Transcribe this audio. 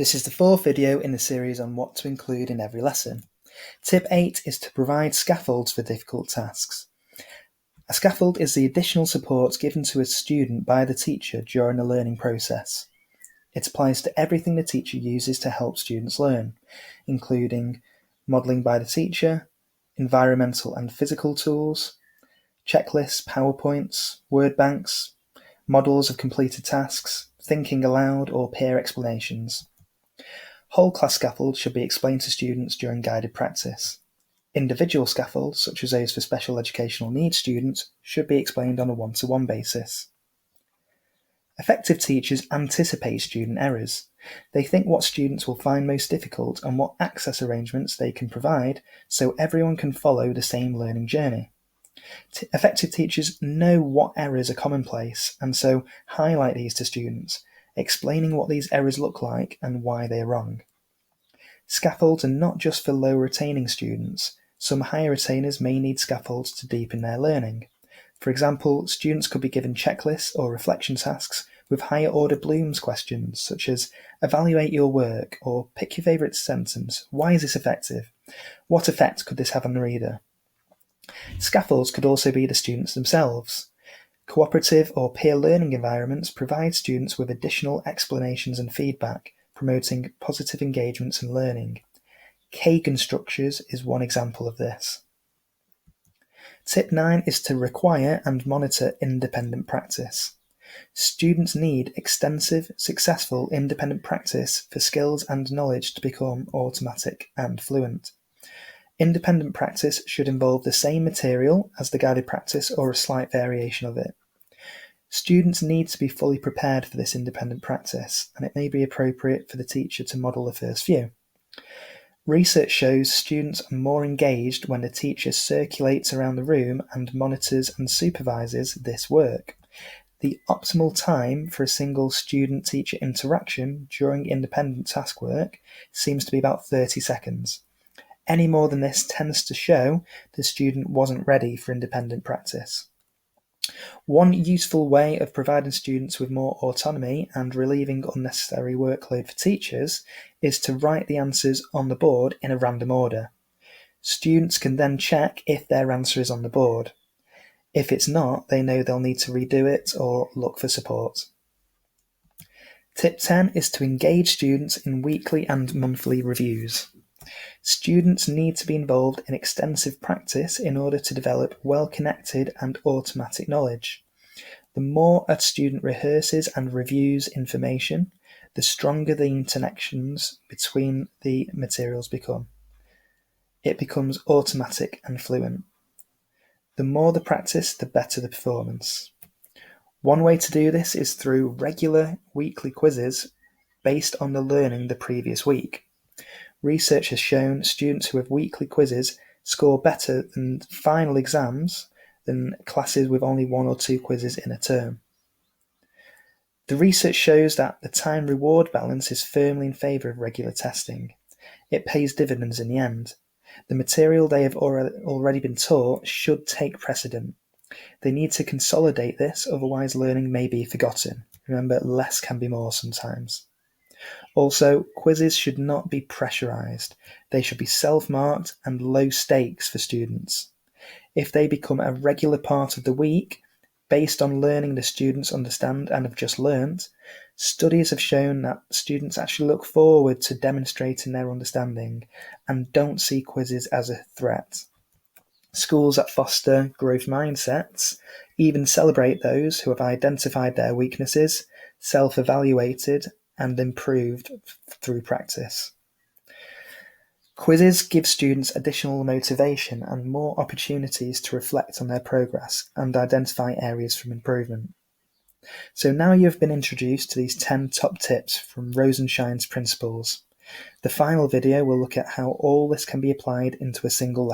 This is the fourth video in the series on what to include in every lesson. Tip 8 is to provide scaffolds for difficult tasks. A scaffold is the additional support given to a student by the teacher during the learning process. It applies to everything the teacher uses to help students learn, including modelling by the teacher, environmental and physical tools, checklists, PowerPoints, word banks, models of completed tasks, thinking aloud or peer explanations. Whole class scaffolds should be explained to students during guided practice. Individual scaffolds, such as those for special educational needs students, should be explained on a one-to-one basis. Effective teachers anticipate student errors. They think what students will find most difficult and what access arrangements they can provide so everyone can follow the same learning journey. Effective teachers know what errors are commonplace and so highlight these to students, explaining what these errors look like and why they are wrong. Scaffolds are not just for low retaining students. Some higher retainers may need scaffolds to deepen their learning. For example, students could be given checklists or reflection tasks with higher order Bloom's questions such as evaluate your work or pick your favourite sentence, why is this effective? What effect could this have on the reader? Scaffolds could also be the students themselves. Cooperative or peer learning environments provide students with additional explanations and feedback, promoting positive engagements and learning. Kagan structures is one example of this. Tip 9 is to require and monitor independent practice. Students need extensive, successful independent practice for skills and knowledge to become automatic and fluent. Independent practice should involve the same material as the guided practice or a slight variation of it. Students need to be fully prepared for this independent practice, and it may be appropriate for the teacher to model the first few. Research shows students are more engaged when the teacher circulates around the room and monitors and supervises this work. The optimal time for a single student-teacher interaction during independent task work seems to be about 30 seconds. Any more than this tends to show the student wasn't ready for independent practice. One useful way of providing students with more autonomy and relieving unnecessary workload for teachers is to write the answers on the board in a random order. Students can then check if their answer is on the board. If it's not, they know they'll need to redo it or look for support. Tip 10 is to engage students in weekly and monthly reviews. Students need to be involved in extensive practice in order to develop well-connected and automatic knowledge. The more a student rehearses and reviews information, the stronger the interconnections between the materials become. It becomes automatic and fluent. The more the practice, the better the performance. One way to do this is through regular weekly quizzes based on the learning the previous week. Research has shown students who have weekly quizzes score better than final exams than classes with only 1 or 2 quizzes in a term. The research shows that the time-reward balance is firmly in favour of regular testing. It pays dividends in the end. The material they have already been taught should take precedent. They need to consolidate this, otherwise learning may be forgotten. Remember, less can be more sometimes. Also, quizzes should not be pressurised. They should be self-marked and low stakes for students. If they become a regular part of the week, based on learning the students understand and have just learnt, studies have shown that students actually look forward to demonstrating their understanding and don't see quizzes as a threat. Schools that foster growth mindsets even celebrate those who have identified their weaknesses, self-evaluated, and improved through practice. Quizzes give students additional motivation and more opportunities to reflect on their progress and identify areas for improvement. So now you have been introduced to these 10 top tips from Rosenshine's principles. The final video will look at how all this can be applied into a single lesson.